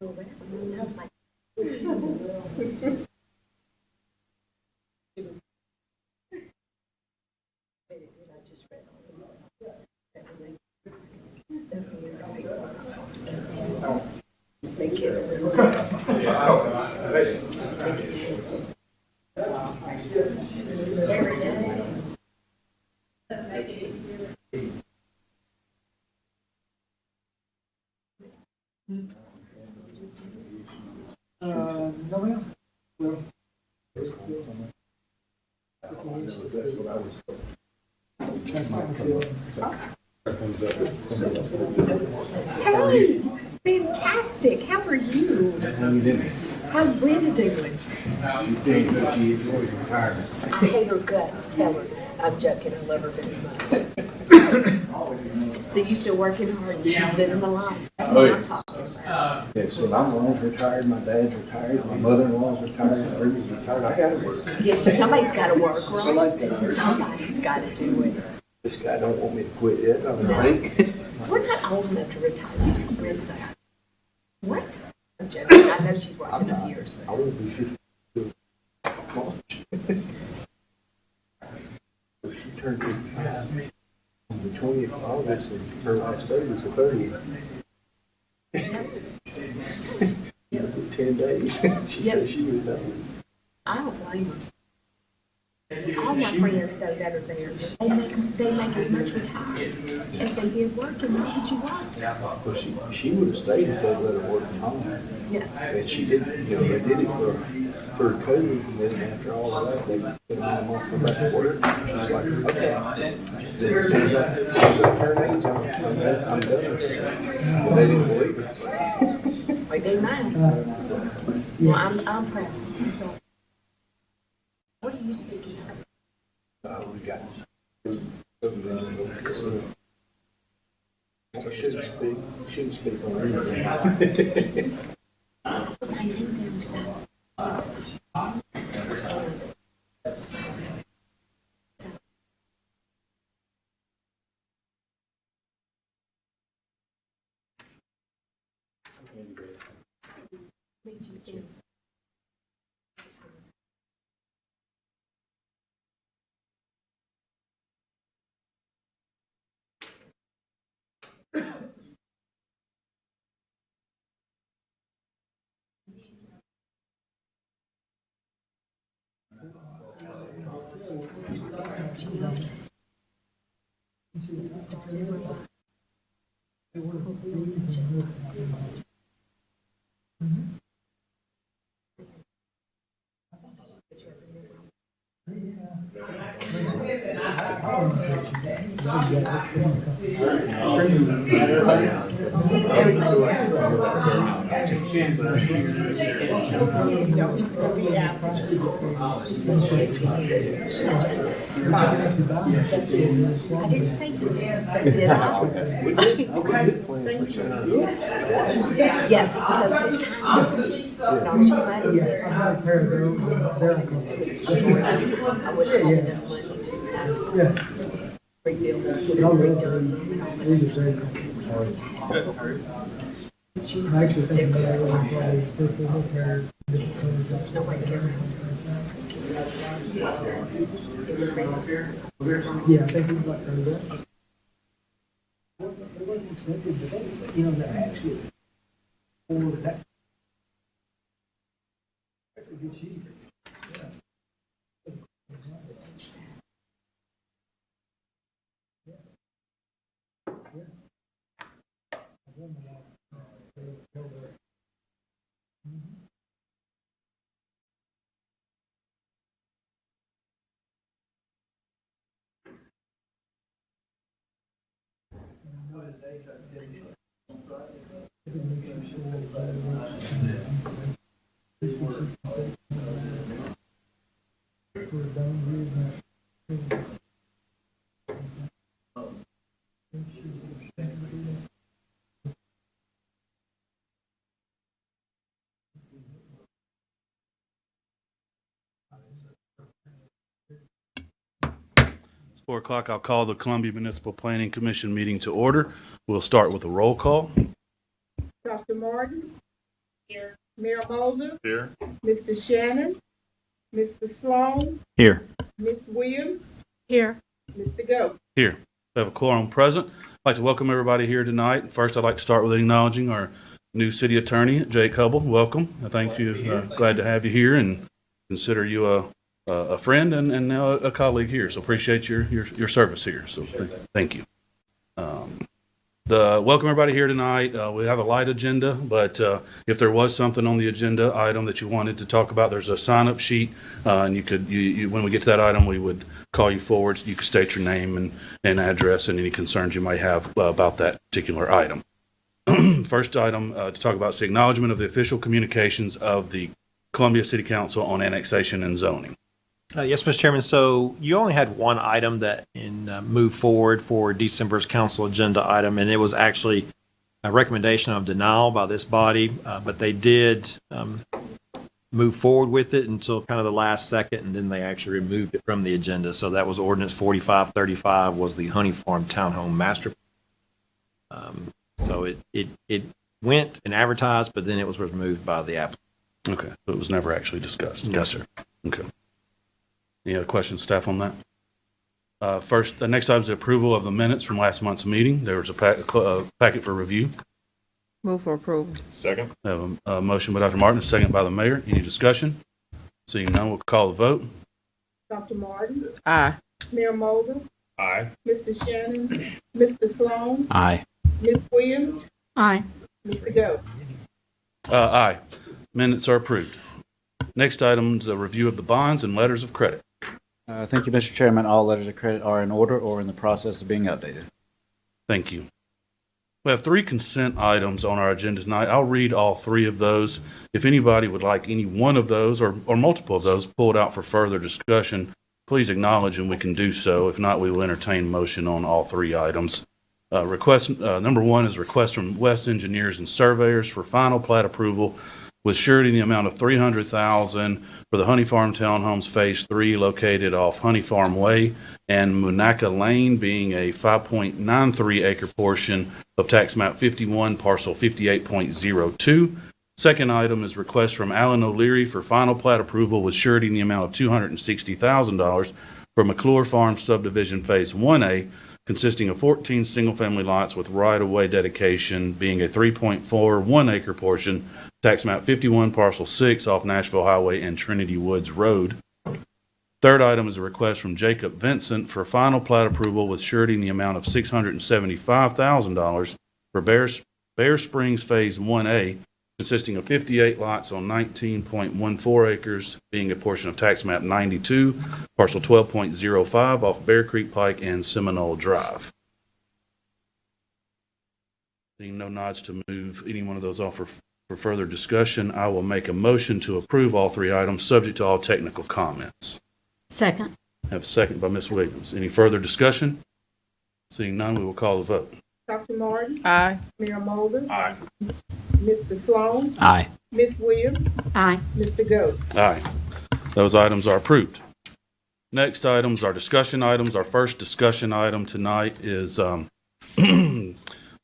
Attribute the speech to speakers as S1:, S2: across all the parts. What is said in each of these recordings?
S1: I was like, I just read all this stuff. They every day.
S2: No, ma'am. Well, that's not until.
S1: Hey, fantastic. How are you? How's Brenda doing? I hate her guts. Tell her. I'm joking. I love her very much. So you still working hard? She's living the life. That's what I'm talking about.
S3: Yeah, so my mom's retired, my dad's retired, my mother-in-law's retired, everybody's retired. I gotta work.
S1: Yes, so somebody's got to work, right?
S3: Somebody's gotta work.
S1: Somebody's got to do it.
S3: This guy don't want me to quit yet, I don't think.
S1: We're not old enough to retire. You tell Brenda that. What? I'm joking. I know she's watching up years.
S3: I won't be 52 March. So she turned 55 on the 20th of August, and her last day was the 30th. Yeah, for 10 days. She
S1: Yep.
S3: said she was done.
S1: I don't blame her. All my friends though that are there, they make as much retire as they did working. What would you want?
S3: Well, she would have stayed if they'd let her work from home.
S1: Yeah.
S3: And she did, they did it for COVID, and then after all of that, they put them off from back to work. She was like, okay. Then as soon as I turned 8, I'm done. And they didn't believe it.
S1: They do mine. Well, I'm proud. What are you speaking of?
S3: We got I shouldn't speak on anything.
S1: I knew them because makes you seem the stars in my life. I didn't say for did I?
S3: We did plans for Saturday.
S1: Yeah, because it's time. No, she's glad to hear
S2: I had a pair of those,
S1: because they would destroy it. I would have had enough money to
S2: yeah.
S1: rebuild it,
S2: I love
S1: redone.
S2: these are very cool. I actually think that I would probably still look at different things.
S1: There's no way to get around it. He's a friend of mine.
S2: Yeah, I think we'd like to do that. It wasn't expensive, but they're actually, for that. Actually good cheap.
S4: It's 4 o'clock. I'll call the Columbia Municipal Planning Commission meeting to order. We'll start with a roll call.
S5: Dr. Martin, Mayor Mulder,
S4: Here.
S5: Mr. Shannon, Mr. Sloan,
S6: Here.
S5: Ms. Williams,
S1: Here.
S5: Mr. Go.
S4: Here. We have a quorum present. I'd like to welcome everybody here tonight. First, I'd like to start with acknowledging our new city attorney, Jake Hubble. Welcome. I thank you. Glad to have you here and consider you a friend and now a colleague here. So appreciate your service here. So thank you. Welcome everybody here tonight. We have a light agenda, but if there was something on the agenda item that you wanted to talk about, there's a sign-up sheet, and you could, when we get to that item, we would call you forward. You could state your name and address and any concerns you might have about that particular item. First item to talk about is the acknowledgement of the official communications of the Columbia City Council on annexation and zoning.
S6: Yes, Mr. Chairman. So you only had one item that moved forward for December's council agenda item, and it was actually a recommendation of denial by this body, but they did move forward with it until kind of the last second, and then they actually removed it from the agenda. So that was ordinance 4535 was the Honey Farm Townhome Master. So it went and advertised, but then it was removed by the applicant.
S4: Okay, so it was never actually discussed.
S6: Yes, sir.
S4: Okay. Any other questions, staff, on that? First, the next item is the approval of the minutes from last month's meeting. There was a packet for review.
S7: Move for approval.
S6: Second.
S4: I have a motion by Dr. Martin, a second by the mayor. Any discussion? Seeing none, we'll call the vote.
S5: Dr. Martin,
S7: Aye.
S5: Mayor Mulder,
S6: Aye.
S5: Mr. Shannon, Mr. Sloan,
S6: Aye.
S5: Ms. Williams,
S1: Aye.
S5: Mr. Go.
S4: Aye. Minutes are approved. Next item is a review of the bonds and letters of credit.
S8: Thank you, Mr. Chairman. All letters of credit are in order or in the process of being updated.
S4: Thank you. We have 3 consent items on our agenda tonight. I'll read all 3 of those. If anybody would like any one of those or multiple of those pulled out for further discussion, please acknowledge and we can do so. If not, we will entertain motion on all 3 items. Number 1 is request from West Engineers and Surveyors for final plat approval with surety in the amount of $300,000 for the Honey Farm Townhomes Phase 3 located off Honey Farm Way and Monaca Lane, being a 5.93 acre portion of tax map 51, parcel 58.02. Second item is request from Alan O'Leary for final plat approval with surety in the amount of $260,000 for McClure Farm Subdivision Phase 1A, consisting of 14 single-family lots with right-of-way dedication, being a 3.41 acre portion, tax map 51, parcel 6, off Nashville Highway and Trinity Woods Road. Third item is a request from Jacob Vincent for final plat approval with surety in the amount of $675,000 for Bear Springs Phase 1A, consisting of 58 lots on 19.14 acres, being a portion of tax map 92, parcel 12.05 off Bear Creek Pike and Seminole Drive. Seeing no nods to move any one of those off for further discussion, I will make a motion to approve all 3 items, subject to all technical comments.
S1: Second.
S4: I have a second by Ms. Williams. Any further discussion? Seeing none, we will call the vote.
S5: Dr. Martin,
S7: Aye.
S5: Mayor Mulder,
S6: Aye.
S5: Mr. Sloan,
S6: Aye.
S5: Ms. Williams,
S1: Aye.
S5: Mr. Go.
S4: Aye. Those items are approved. Next items are discussion items. Our first discussion item tonight is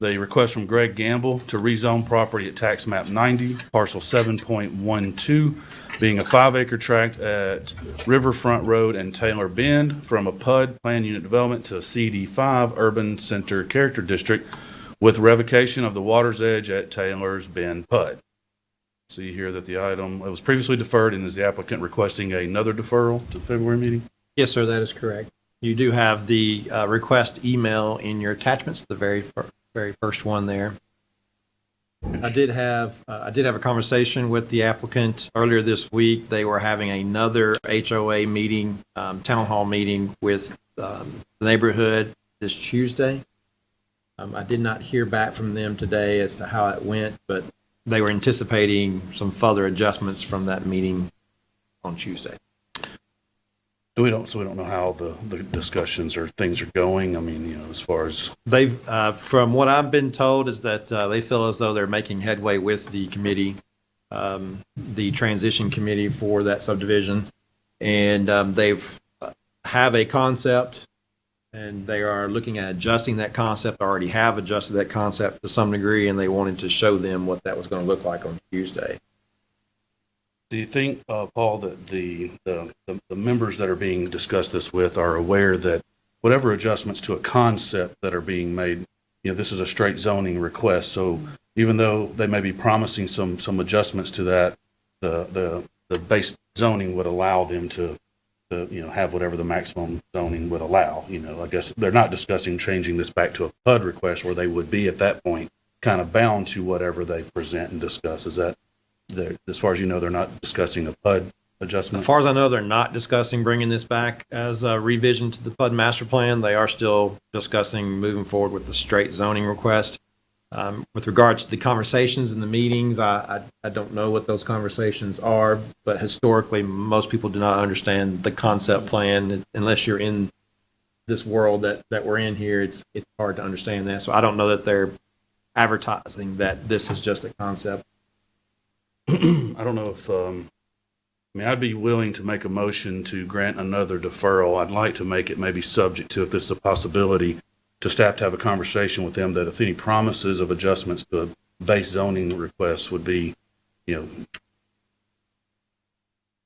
S4: the request from Greg Gamble to rezone property at tax map 90, parcel 7.12, being a 5-acre tract at Riverfront Road and Taylor Bend from a PUD, Plan Unit Development, to a CD5 Urban Center Character District with revocation of the water's edge at Taylor's Bend PUD. See here that the item, it was previously deferred, and is the applicant requesting another deferral to the February meeting?
S6: Yes, sir, that is correct. You do have the request email in your attachments, the very first one there. I did have a conversation with the applicant earlier this week. They were having another HOA meeting, town hall meeting with the neighborhood this Tuesday. I did not hear back from them today as to how it went, but they were anticipating some further adjustments from that meeting on Tuesday.
S4: So we don't know how the discussions or things are going. I mean, as far as
S6: They've, from what I've been told, is that they feel as though they're making headway with the committee, the transition committee for that subdivision, and they've have a concept, And they are looking at adjusting that concept, already have adjusted that concept to some degree, and they wanted to show them what that was going to look like on Tuesday.
S4: Do you think, Paul, that the members that are being discussed this with are aware that whatever adjustments to a concept that are being made, this is a straight zoning request, so even though they may be promising some adjustments to that, the base zoning would allow them to have whatever the maximum zoning would allow. I guess they're not discussing changing this back to a PUD request where they would be at that point kind of bound to whatever they present and discuss. Is that, as far as you know, they're not discussing a PUD adjustment?
S6: As far as I know, they're not discussing bringing this back as a revision to the PUD master plan. They are still discussing moving forward with the straight zoning request. With regards to the conversations and the meetings, I don't know what those conversations are, but historically, most people do not understand the concept plan unless you're in this world that we're in here. It's hard to understand that. So I don't know that they're advertising that this is just a concept.
S4: I don't know if, I'd be willing to make a motion to grant another deferral. I'd like to make it maybe subject to, if this is a possibility, to staff to have a conversation with them that if any promises of adjustments to a base zoning request would be,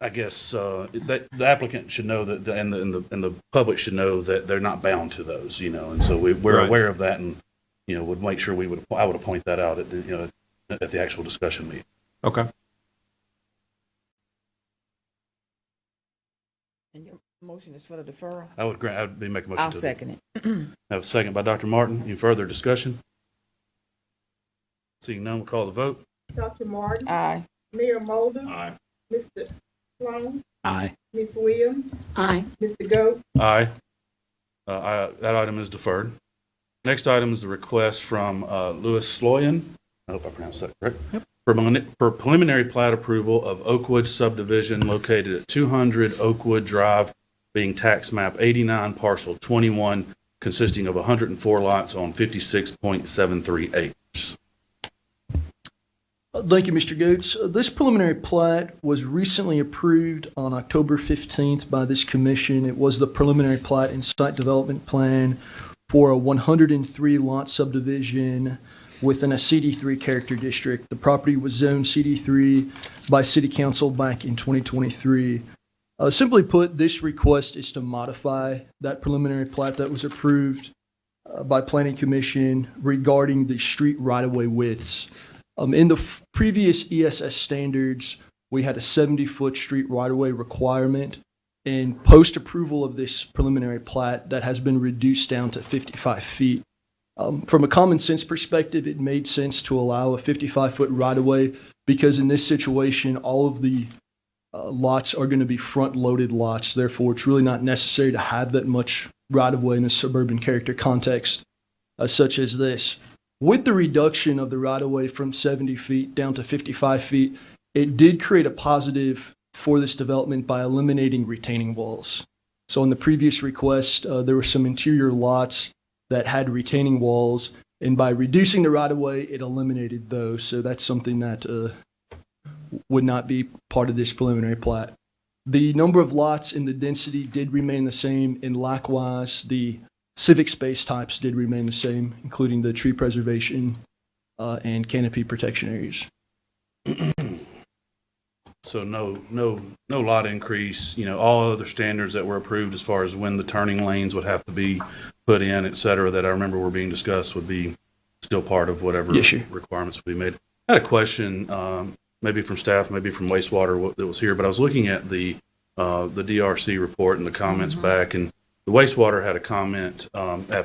S4: I guess, that the applicant should know that, and the public should know that they're not bound to those, and so we're
S6: Right.
S4: aware of that, and, would make sure I would point that out at the, at the actual discussion meeting.
S6: Okay.
S7: And your motion is for the deferral?
S4: I'd be making a motion
S7: I'll
S4: to.
S7: second it.
S4: Have a second by Dr. Martin. Any further discussion? Seeing none, we'll call the vote.
S5: Dr. Martin,
S7: Aye.
S5: Mayor Mulder,
S3: Aye.
S5: Mr. Sloan,
S8: Aye.
S5: Ms. Williams,
S1: Aye.
S5: Mr. Goat,
S4: Aye. That item is deferred. Next item is the request from Louis Sloyan. I hope I pronounced that correct. Yep. For preliminary plat approval of Oakwood subdivision located at 200 Oakwood Drive, being tax map 89, parcel 21, consisting of 104 lots on 56.73 acres.
S9: Thank you, Mr. Goetz. This preliminary plat was recently approved on October 15th by this commission. It was the preliminary plat and site development plan for a 103 lot subdivision within a CD3 character district. The property was zoned CD3 by City Council back in 2023. Simply put, this request is to modify that preliminary plat that was approved by Planning Commission regarding the street right-of-way widths. In the previous ESS standards, we had a 70-foot street right-of-way requirement. And post-approval of this preliminary plat, that has been reduced down to 55 feet. From a common sense perspective, it made sense to allow a 55-foot right-of-way because in this situation, all of the lots are going to be front-loaded lots. Therefore, it's really not necessary to have that much right-of-way in a suburban character context such as this. With the reduction of the right-of-way from 70 feet down to 55 feet, it did create a positive for this development by eliminating retaining walls. So in the previous request, there were some interior lots that had retaining walls, and by reducing the right-of-way, it eliminated those. So that's something that would not be part of this preliminary plat. The number of lots and the density did remain the same, and likewise, the civic space types did remain the same, including the tree preservation and canopy protection areas.
S4: So no lot increase, all other standards that were approved as far as when the turning lanes would have to be put in, et cetera, that I remember were being discussed would be still part of whatever
S9: Yes, sir.
S4: requirements would be made. I had a question, maybe from staff, maybe from wastewater that was here, but I was looking at the DRC report and the comments back, and the wastewater had a comment,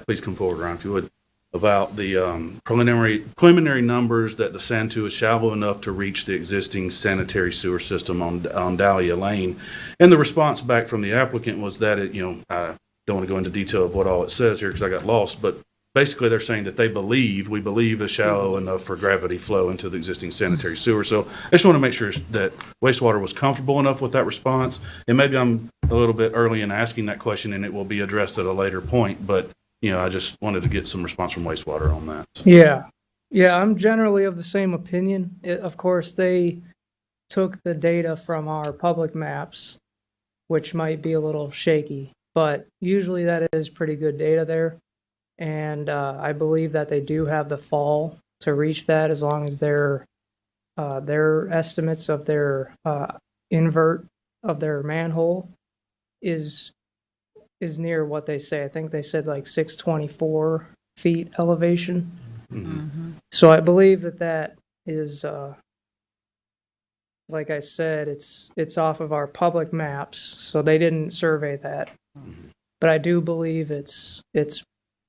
S4: please come forward, Ryan, if you would, about the preliminary numbers that the Santu is shallow enough to reach the existing sanitary sewer system on Dahlia Lane. And the response back from the applicant was that I don't want to go into detail of what all it says here because I got lost, but basically they're saying that we believe is shallow enough for gravity flow into the existing sanitary sewer. So I just want to make sure that wastewater was comfortable enough with that response. And maybe I'm a little bit early in asking that question and it will be addressed at a later point, but I just wanted to get some response from wastewater on that.
S10: Yeah, I'm generally of the same opinion. Of course, they took the data from our public maps, which might be a little shaky. but usually that is pretty good data there. And I believe that they do have the fall to reach that as long as their estimates of their invert of their manhole is near what they say. I think they said like 624 feet elevation. So I believe that is, like I said, it's off of our public maps, so they didn't survey that. But I do believe it's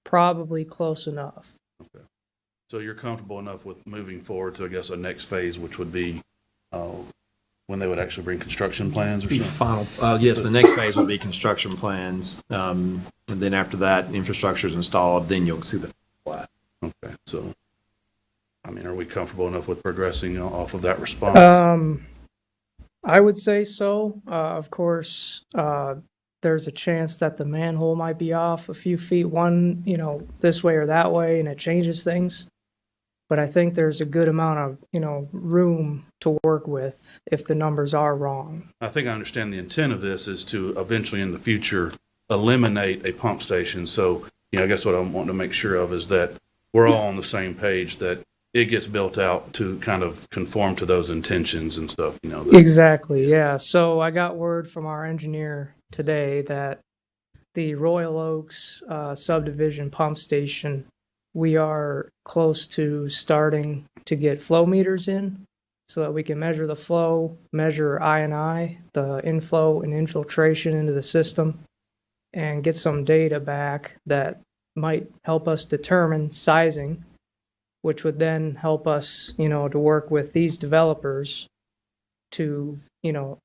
S10: probably close enough.
S4: So you're comfortable enough with moving forward to, I guess, a next phase, which would be when they would actually bring construction plans or
S6: Be
S4: something?
S6: final, yes, the next phase will be construction plans. And then after that, infrastructure is installed, then you'll see the plat.
S4: Okay, so, I mean, are we comfortable enough with progressing off of that response?
S10: I would say so. Of course, there's a chance that the manhole might be off a few feet, this way or that way, and it changes things. But I think there's a good amount of, room to work with if the numbers are wrong.
S4: I think I understand the intent of this is to eventually in the future eliminate a pump station. So, I guess what I'm wanting to make sure of is that we're all on the same page, that it gets built out to kind of conform to those intentions and stuff, that-
S10: Exactly, yeah. So I got word from our engineer today that the Royal Oaks subdivision pump station, we are close to starting to get flow meters in so that we can measure the flow, measure I&I, the inflow and infiltration into the system, and get some data back that might help us determine sizing, which would then help us, to work with these developers to,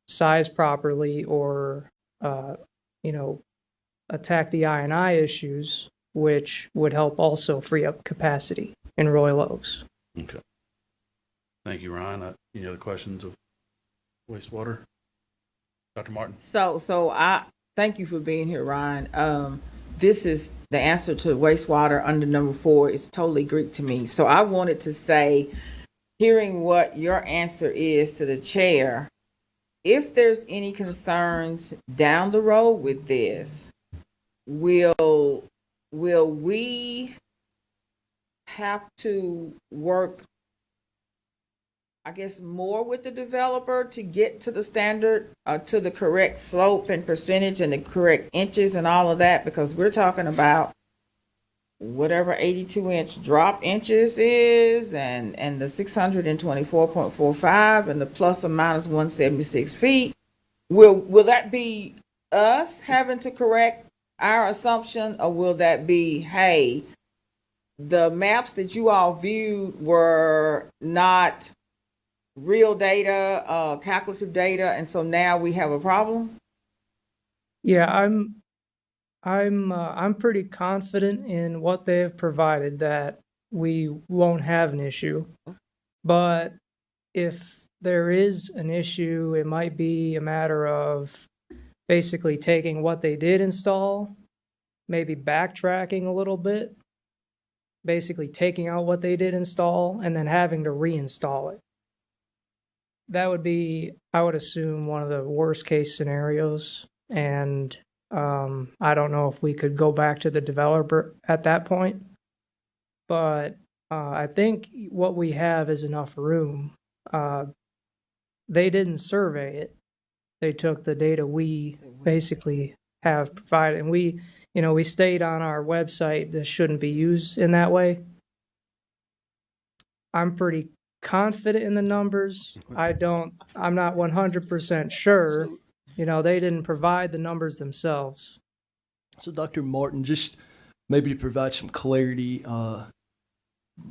S10: size properly or, attack the I&I issues, which would help also free up capacity in Royal Oaks.
S4: Okay. Thank you, Ryan. Any other questions of wastewater? Dr. Martin?
S7: So I thank you for being here, Ryan. This is the answer to wastewater under number 4 is totally Greek to me. So I wanted to say, hearing what your answer is to the chair, if there's any concerns down the road with this, will we have to work, I guess, more with the developer to get to the standard, to the correct slope and percentage and the correct inches and all of that? Because we're talking about whatever 82-inch drop inches is and the 624.45 and the plus or minus 176 feet. Will that be us having to correct our assumption, or will that be, hey, the maps that you all viewed were not real data, calculative data, and so now we have a problem?
S10: Yeah, I'm pretty confident in what they have provided that we won't have an issue. But if there is an issue, it might be a matter of basically taking what they did install, maybe backtracking a little bit, basically taking out what they did install and then having to reinstall it. That would be, I would assume, one of the worst case scenarios. And I don't know if we could go back to the developer at that point. But I think what we have is enough room. They didn't survey it. They took the data we basically have provided. And we state on our website this shouldn't be used in that way. I'm pretty confident in the numbers. I'm not 100% sure. They didn't provide the numbers themselves.
S9: So, Dr. Martin, just maybe to provide some clarity,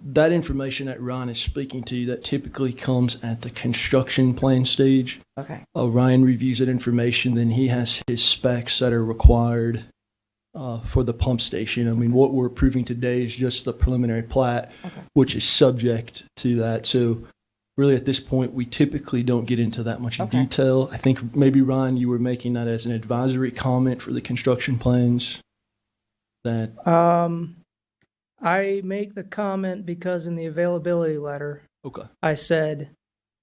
S9: that information that Ryan is speaking to, that typically comes at the construction plan stage.
S7: Okay.
S9: Ryan reviews that information, then he has his specs that are required for the pump station. I mean, what we're approving today is just the preliminary plat, which is subject to that. So really at this point, we typically don't get into that much detail. I think maybe, Ryan, you were making that as an advisory comment for the construction plans. That
S10: I make the comment because in the availability letter, I said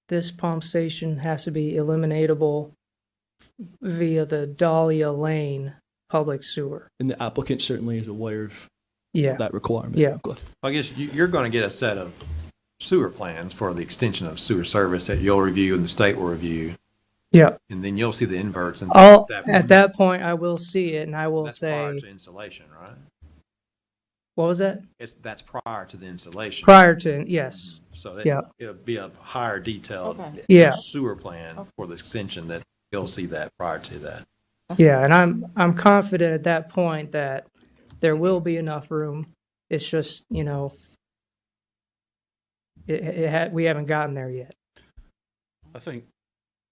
S10: this pump station has to be eliminatable via the Dahlia Lane public sewer.
S9: And the applicant certainly is aware of
S10: Yeah,
S9: that requirement.
S10: Yeah.
S9: Good.
S6: I guess you're going to get a set of sewer plans for the extension of sewer service that you'll review and the state will review,
S10: yeah.
S6: and then you'll see the inverts. And
S10: At that point, I will see it and I will
S6: that's prior
S10: say,
S6: to installation, right?
S10: what was that?
S6: That's prior to the installation.
S10: Prior to, yes.
S6: So
S10: Yeah.
S6: it'll be a higher detailed
S7: Okay.
S10: Yeah.
S6: sewer plan for the extension that you'll see that prior to that.
S10: Yeah, and I'm confident at that point that there will be enough room. It's just, you know, we haven't gotten there yet.
S4: I think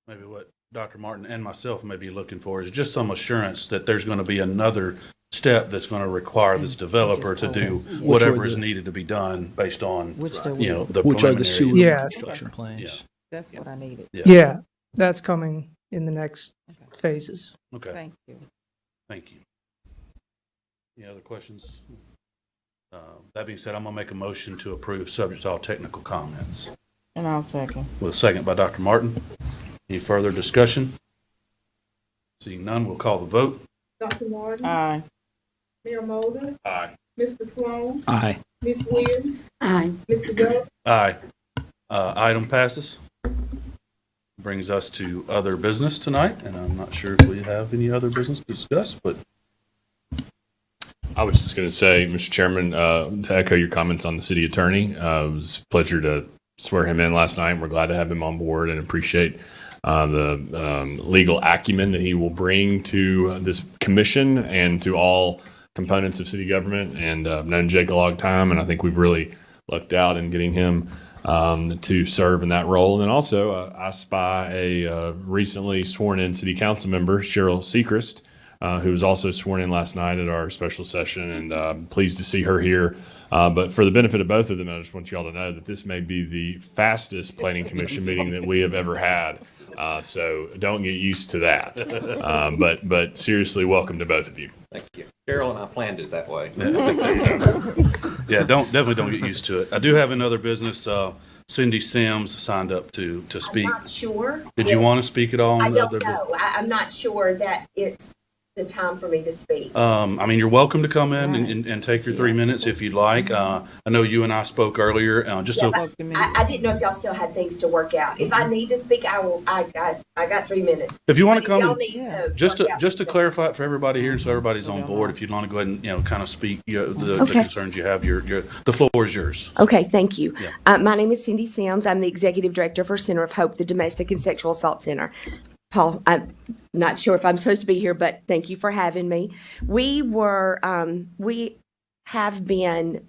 S4: maybe what Dr. Martin and myself may be looking for is just some assurance that there's going to be another step that's going to require this developer to do whatever is needed to be done based on,
S7: Which there
S4: you know,
S7: will.
S4: the
S9: Which are the
S4: preliminary.
S9: sewer
S10: Yeah.
S9: construction plans.
S4: Yeah.
S7: That's what I needed.
S10: Yeah, that's coming in the next phases.
S4: Okay,
S7: Thank you.
S4: thank you. Any other questions? That being said, I'm going to make a motion to approve subject to all technical comments.
S7: And I'll second.
S4: With a second by Dr. Martin. Any further discussion? Seeing none, we'll call the vote.
S5: Dr. Martin,
S7: Aye.
S5: Mayor Mulder,
S4: Aye.
S5: Mr. Sloan,
S8: Aye.
S5: Ms. Williams,
S1: Aye.
S5: Mr. Goetz,
S4: Aye. Item passes. Brings us to other business tonight, and I'm not sure if we have any other business to discuss, but
S11: I was just going to say, Mr. Chairman, to echo your comments on the city attorney, it was a pleasure to swear him in last night. We're glad to have him on board and appreciate the legal acumen that he will bring to this commission and to all components of city government. And I've known Jake a long time, and I think we've really lucked out in getting him to serve in that role. And then also, I spy a recently sworn in city council member, Cheryl Sechrist, who was also sworn in last night at our special session, and pleased to see her here. But for the benefit of both of them, I just want you all to know that this may be the fastest planning commission meeting that we have ever had. So don't get used to that. But seriously, welcome to both of you.
S12: Thank you. Cheryl and I planned it that way.
S4: yeah, definitely don't get used to it. I do have another business. Cindy Sims signed up to speak.
S1: I'm not sure.
S4: Did you want to speak at all?
S1: I
S4: on the
S1: don't
S4: other
S1: know. I'm not sure that it's the time for me to speak.
S4: I mean, you're welcome to come in and take your 3 minutes if you'd like. I know you and I spoke earlier.
S1: I didn't know if y'all still had things to work out. If I need to speak, I will. I got 3 minutes.
S4: If you want to
S1: But
S4: come,
S1: y'all need to
S4: just
S1: work out
S4: to
S1: some
S4: clarify it for everybody here, so everybody's on board. If you'd want to go ahead and kind of speak the concerns you have, the floor is yours.
S1: Okay, thank you.
S4: Yeah.
S1: My name is Cindy Sims. I'm the executive director for Center of Hope, the Domestic and Sexual Assault Center. Paul, I'm not sure if I'm supposed to be here, but thank you for having me. We have been,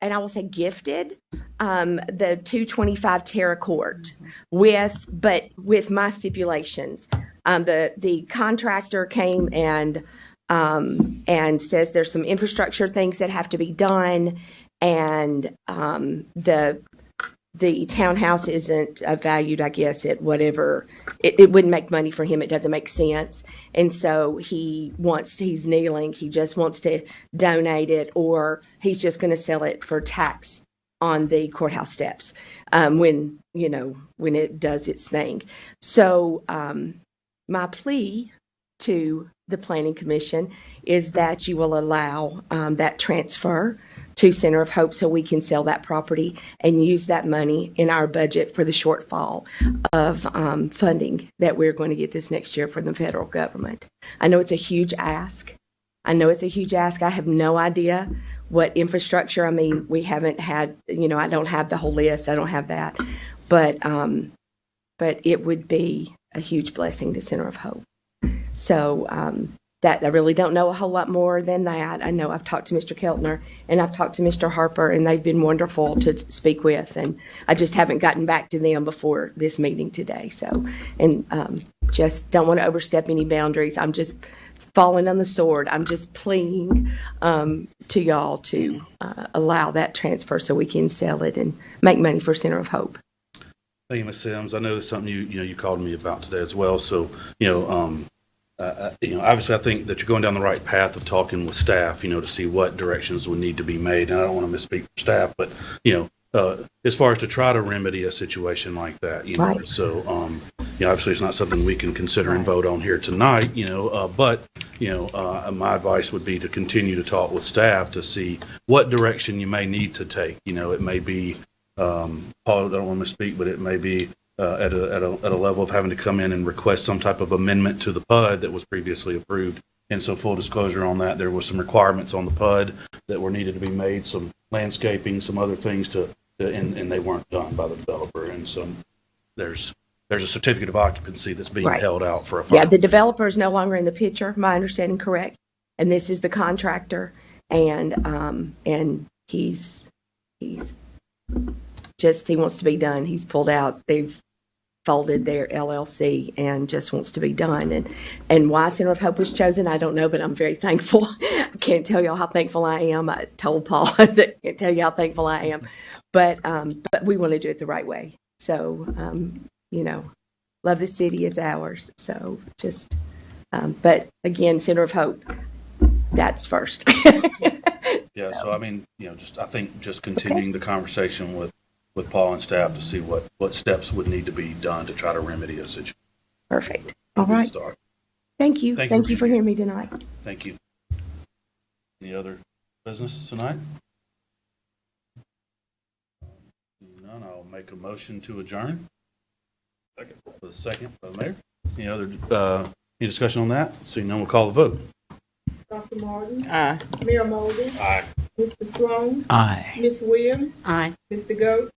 S1: and I will say gifted, the 225 Terra Court with my stipulations. The contractor came and says there's some infrastructure things that have to be done, and the townhouse isn't valued, I guess, at whatever. It wouldn't make money for him. It doesn't make sense. And so he's kneeling. He just wants to donate it, or he's just going to sell it for tax on the courthouse steps when it does its thing. So my plea to the Planning Commission is that you will allow that transfer to Center of Hope so we can sell that property and use that money in our budget for the shortfall of funding that we're going to get this next year from the federal government. I know it's a huge ask. I have no idea what infrastructure. I mean, we haven't had, I don't have the whole list. I don't have that. But it would be a huge blessing to Center of Hope. So that I really don't know a whole lot more than that. I know I've talked to Mr. Keltner and I've talked to Mr. Harper, and they've been wonderful to speak with, and I just haven't gotten back to them before this meeting today. So, and just don't want to overstep any boundaries. I'm just falling on the sword. I'm just pleading to y'all to allow that transfer so we can sell it and make money for Center of Hope.
S4: Thank you, Ms. Sims. I know that's something you called me about today as well. So obviously I think that you're going down the right path of talking with staff, to see what directions would need to be made. And I don't want to misspeak for staff, but as far as to try to remedy a situation like that,
S1: Right.
S4: So obviously it's not something we can consider and vote on here tonight, but, my advice would be to continue to talk with staff to see what direction you may need to take. It may be, Paul, I don't want to misspeak, but it may be at a level of having to come in and request some type of amendment to the PUD that was previously approved. And so full disclosure on that, there was some requirements on the PUD that were needed to be made, some landscaping, some other things and they weren't done by the developer. And so there's a certificate of occupancy that's being
S1: Right.
S4: held out for a
S1: Yeah,
S4: final.
S1: the developer is no longer in the picture, my understanding correct? And this is the contractor, and he's just, he wants to be done. He's pulled out, they've folded their LLC and just wants to be done. And why Center of Hope was chosen, I don't know, but I'm very thankful. I can't tell y'all how thankful I am. I told Paul, I can't tell you how thankful I am. But we want to do it the right way. So, love the city, it's ours. So just, but again, Center of Hope, that's first.
S4: Yeah, so I mean, I think just continuing the conversation with Paul and staff to see what steps would need to be done to try to remedy a situation.
S1: Perfect. All
S4: Good
S1: right.
S4: start.
S1: Thank you.
S4: Thank you
S1: Thank
S4: for
S1: you for hearing me tonight.
S4: Thank you. Any other business tonight? None, I'll make a motion to adjourn. Second. For the second, by the mayor. Any discussion on that? Seeing none, we'll call the vote.
S5: Dr. Martin,
S7: Aye.
S5: Mayor Moulder,
S11: Aye.
S5: Mr. Sloan,
S8: Aye.
S5: Ms. Williams,
S1: Aye.
S5: Mr. Goat,